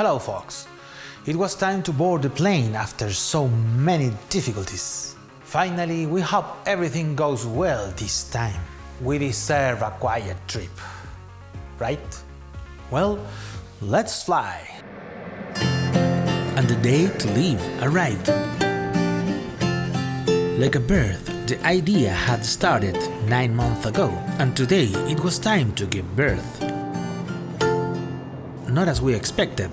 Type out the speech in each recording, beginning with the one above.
Hello folks! It was time to board the plane after so many difficulties. Finally, we hope everything goes well this time. We deserve a quiet trip, right? Well, let's fly! And the day to leave arrived. Like a bird, the idea had started 9 months ago, and today it was time to give birth. Not as we expected,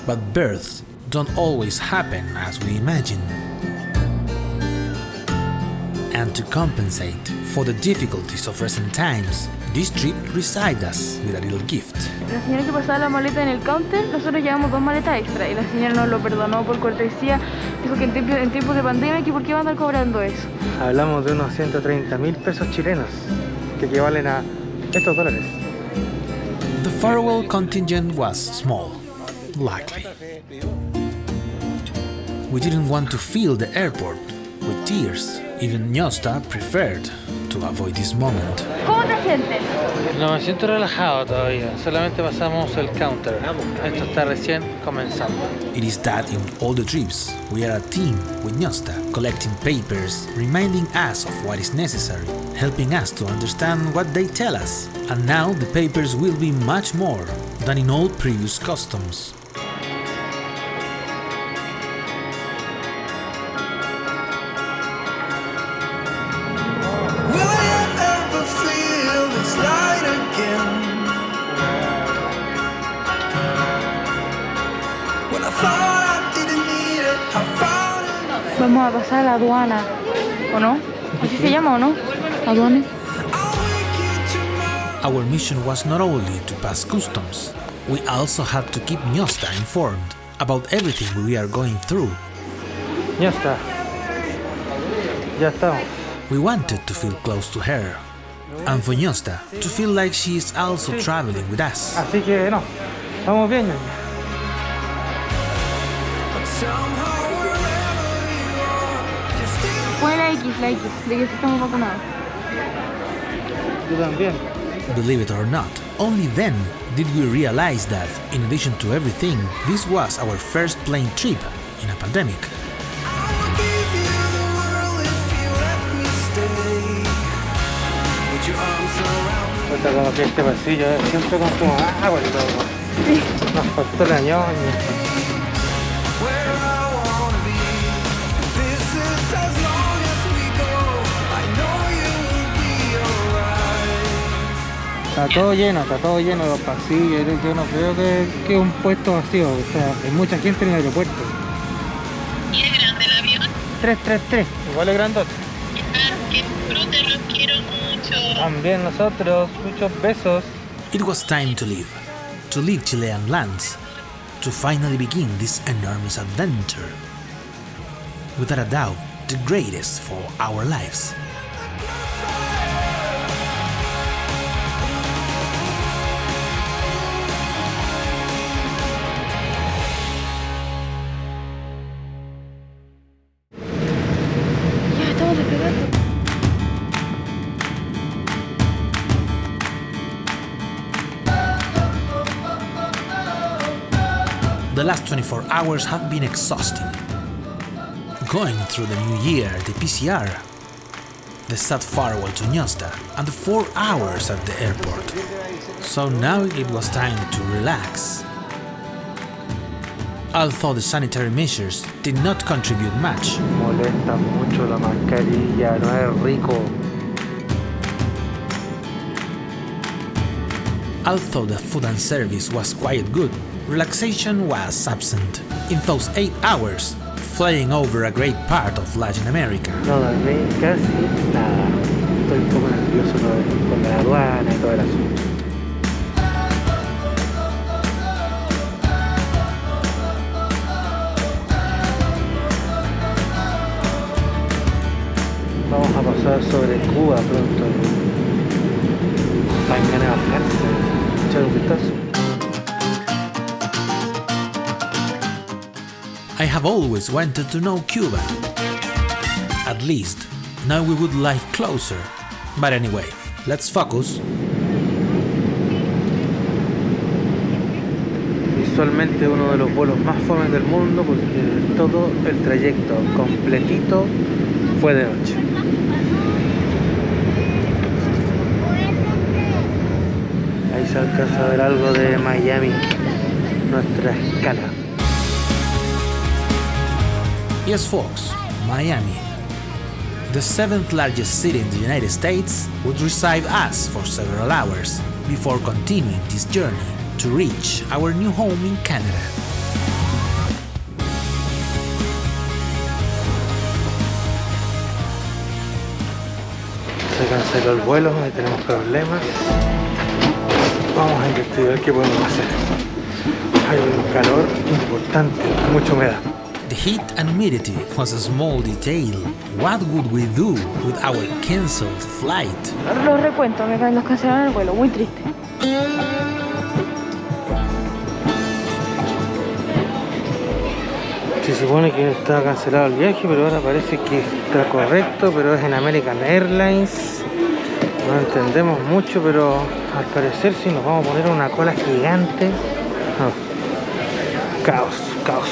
but births don't always happen as we imagine. And to compensate for the difficulties of recent times, this trip received us with a little gift. La señora que pasaba la maleta en el counter, nosotros llevamos 2 maletas extra y la señora nos lo perdonó por cortesía. Dijo que en tiempos de pandemia que por qué van a andar cobrando eso. Hablamos de unos 130.000 pesos chilenos, que equivalen a estos dólares. The farewell contingent was small, luckily. We didn't want to fill the airport with tears. Even Nyosta preferred to avoid this moment. ¿Cómo te sientes? No me siento relajado todavía, solamente pasamos el counter. Esto está recién comenzando. It is that in all the trips, we are a team with Nyosta, collecting papers, reminding us of what is necessary, helping us to understand what they tell us. And now the papers will be much more than in all previous customs. Vamos a pasar a la aduana, ¿o no? ¿Así se llama o no? Aduana. Our mission was not only to pass customs, we also had to keep Nyosta informed about everything we are going through. Ya está. Ya estamos. We wanted to feel close to her, and for Nyosta to feel like she is also traveling with us. Así que no, estamos bien. Pone la X, de que estamos vacunados. Tú también. Believe it or not, only then did we realize that, in addition to everything, this was our first plane trip in a pandemic. Cuenta como que este pasillo siempre con tu agua y todo. Sí. Nos faltó la ñoña. Está todo lleno los pasillos. Yo no creo que es un puesto vacío. O sea, hay mucha gente en el aeropuerto. ¿Y es grande el avión? 333, igual es grandote. Que disfruten, los quiero mucho. También nosotros, muchos besos. It was time to leave Chilean lands, to finally begin this enormous adventure. Without a doubt, the greatest for our lives. Ya estamos despegando. The last 24 hours have been exhausting. Going through the new year, the PCR, the sad farewell to Nyosta, and the 4 hours at the airport. So now it was time to relax. Although the sanitary measures did not contribute much, Molesta mucho la mascarilla, no es rico. although the food and service was quite good, relaxation was absent. In those 8 hours, flying over a great part of Latin America. No dormí casi nada. Estoy un poco nervioso con la aduana y todo el asunto. Vamos a pasar sobre Cuba pronto. Están ganas de bajarse, echar un vistazo. I have always wanted to know Cuba. At least, now we would live closer. But anyway, let's focus. casualmente uno de los vuelos más fomes del mundo porque todo el trayecto completito fue de noche. Ahí se alcanza a ver algo de Miami, nuestra escala. Yes, folks, Miami, the 7th largest city in the United States, would receive us for several hours before continuing this journey to reach our new home in Canada. Se canceló el vuelo y tenemos problemas. Vamos a investigar qué podemos hacer. Hay un calor importante, mucha humedad. The heat and humidity was a small detail. What would we do with our cancelled flight? Los recuento, nos cancelaron el vuelo, muy triste. Se supone que está cancelado el viaje, pero ahora parece que está correcto, pero es en American Airlines. No entendemos mucho, pero al parecer si nos vamos a poner una cola gigante. No. Caos, caos.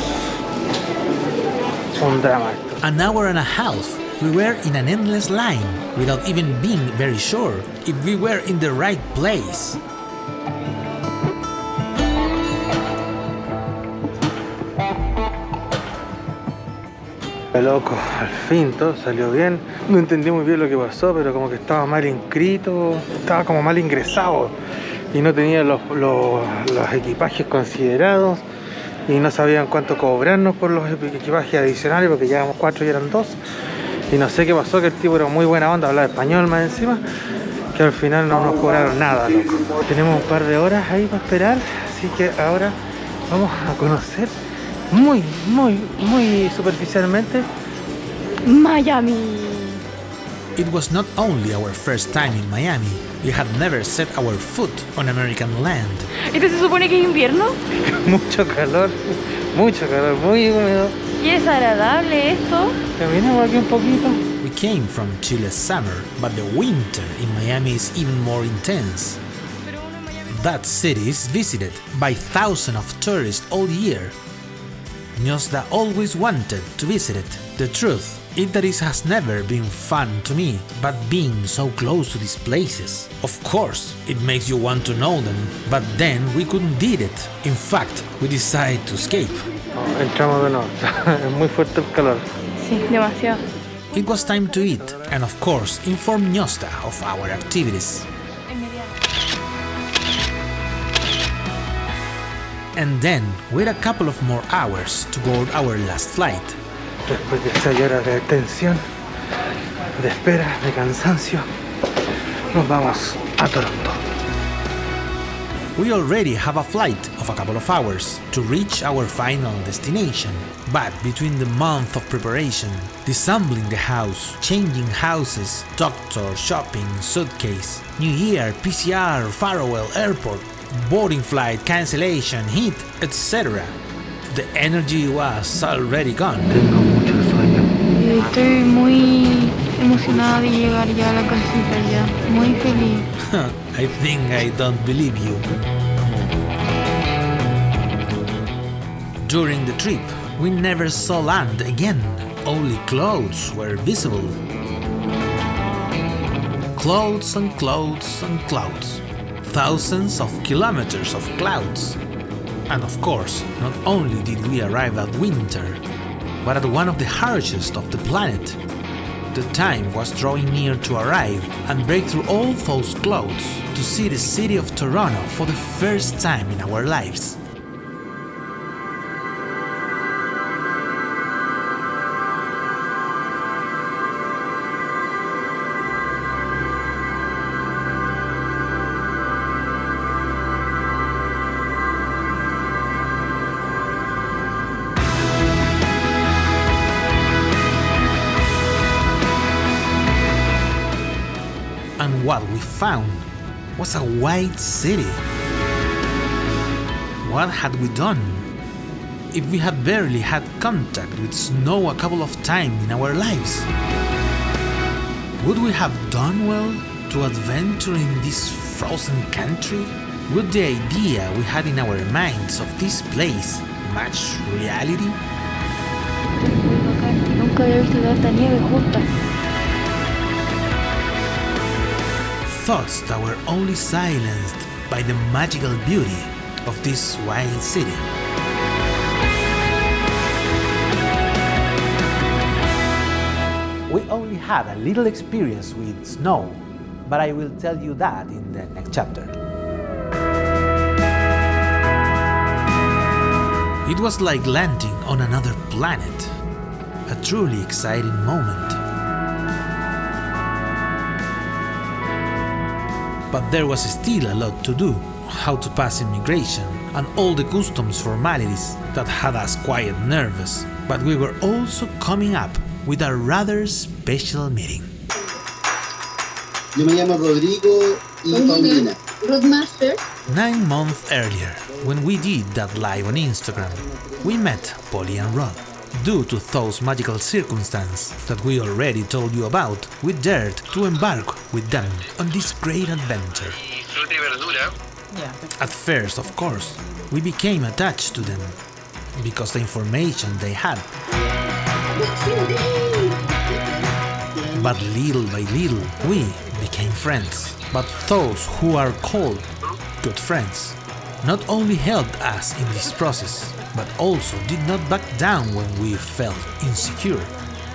Un drama. An hour and a half, we were in an endless line, without even being very sure if we were in the right place. Loco, al fin todo salió bien. No entendí muy bien lo que pasó, pero como que estaba mal inscrito, estaba como mal ingresado y no tenía los equipajes considerados y no sabían cuánto cobrarnos por los equipajes adicionales porque llevábamos 4 y eran 2 y no sé qué pasó, que el tipo era muy buena onda, hablaba español más encima, que al final no nos cobraron nada, loco. Tenemos un par de horas ahí para esperar, así que ahora vamos a conocer muy superficialmente Miami. It was not only our first time in Miami, we had never set our foot on American land. ¿Este se supone que es invierno? mucho calor, muy húmedo. Qué desagradable esto. Caminamos aquí un poquito. We came from Chile's summer, but the winter in Miami is even more intense. That city is visited by thousands of tourists all year. Nyosta always wanted to visit it. The truth is that it has never been fun to me, but being so close to these places. Of course, it makes you want to know them, but then we couldn't did it. In fact, we decided to escape. Entramos de nuevo. Es muy fuerte el calor. Sí, demasiado. It was time to eat, and of course, inform Nyosta of our activities. And then wait a couple of more hours to board our last flight. Después de 6 horas de tensión, de espera, de cansancio, nos vamos a Toronto. We already have a flight of a couple of hours to reach our final destination. But between the month of preparation, disassembling the house, changing houses, doctor, shopping, suitcase, New Year, PCR, farewell, airport, boarding flight, cancellation, heat, etc., the energy was already gone. Tengo mucho sueño. Estoy muy emocionada de llegar ya a la casita ya. Muy feliz. I think I don't believe you. During the trip, we never saw land again. Only clouds were visible. Clouds and clouds and clouds. Thousands of kilometers of clouds. And of course, not only did we arrive at winter, but at one of the harshest of the planet. The time was drawing near to arrive and break through all those clouds to see the city of Toronto for the first time in our lives. And what we found was a white city. What had we done? If we had barely had contact with snow a couple of times in our lives, would we have done well to adventure in this frozen country? Would the idea we had in our minds of this place match reality? Muy bacán. Nunca había visto tanta nieve junta. Thoughts that were only silenced by the magical beauty of this wild city. We only had a little experience with snow, but I will tell you that in the next chapter. It was like landing on another planet, a truly exciting moment. But there was still a lot to do, how to pass immigration and all the customs formalities that had us quite nervous, but we were also coming up with a rather special meeting. Yo me llamo Rodrigo y Paulina. Roadmaster. 9 months earlier, when we did that live on Instagram, we met Polly and Rod. Due to those magical circumstances that we already told you about, we dared to embark with them on this great adventure. At first, of course, we became attached to them because the information they had. But little by little, we became friends. But those who are called good friends not only helped us in this process, but also did not back down when we felt insecure.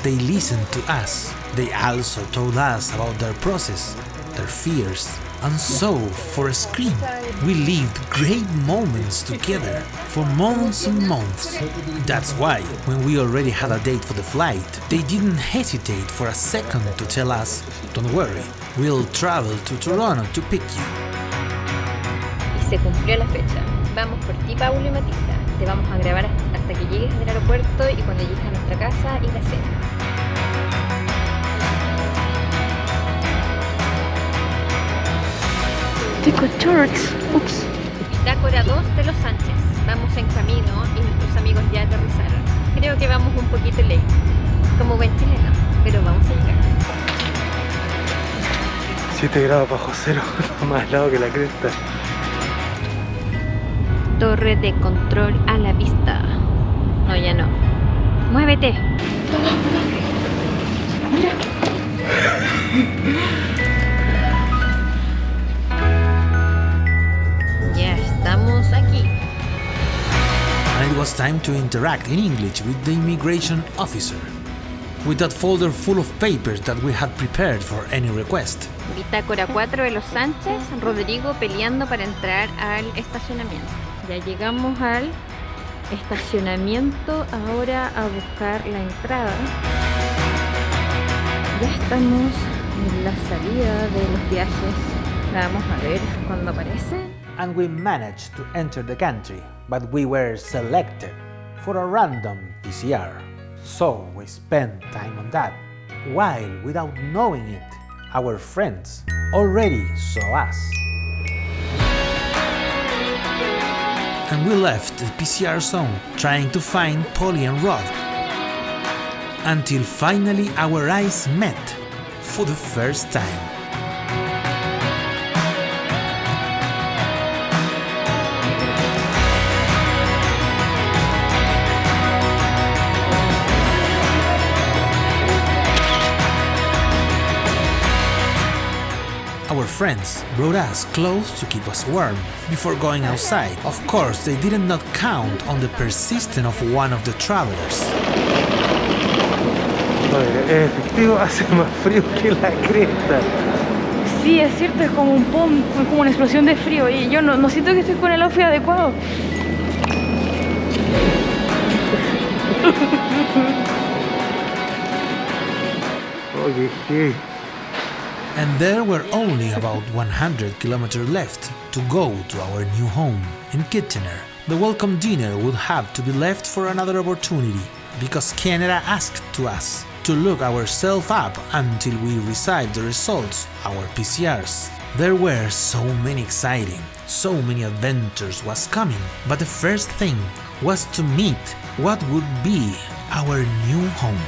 They listened to us. They also told us about their process, their fears, and so, for a scream, we lived great moments together for months and months. That's why, when we already had a date for the flight, they didn't hesitate for a second to tell us, "Don't worry, we'll travel to Toronto to pick you." Y se cumplió la fecha. Vamos por ti, Paulo y Matilda. Te vamos a grabar hasta que llegues del aeropuerto y cuando llegues a nuestra casa y la cena. Chico shorts. Ups. Bitácora 2 de los Sánchez. Vamos en camino y nuestros amigos ya aterrizaron. Creo que vamos un poquito late, como buen chileno, pero vamos a llegar. 7 grados bajo cero, más helado que la cresta. Torre de control a la vista. No, ya no. ¡Muévete! Mira. Ya estamos aquí. And it was time to interact in English with the immigration officer, with that folder full of papers that we had prepared for any request. Bitácora 4 de los Sánchez, Rodrigo peleando para entrar al estacionamiento. Ya llegamos al estacionamiento, ahora a buscar la entrada. Ya estamos en la salida de los viajes. La vamos a ver cuando aparece. And we managed to enter the country, but we were selected for a random PCR. So we spent time on that, while without knowing it, our friends already saw us. And we left the PCR zone trying to find Polly and Rod, until finally our eyes met for the first time. Our friends brought us clothes to keep us warm before going outside. Of course, they did not count on the persistence of one of the travelers. Oye, efectivo, hace más frío que la cresta. Sí, es cierto, es como un pum, es como una explosión de frío. Y yo no siento que estoy con el outfit adecuado. Oye, sí. And there were only about 100 kilometers left to go to our new home in Kitchener. The welcome dinner would have to be left for another opportunity, because Canada asked to us to look ourselves up until we received the results, our PCRs. There were so many exciting, so many adventures was coming, but the first thing was to meet what would be our new home.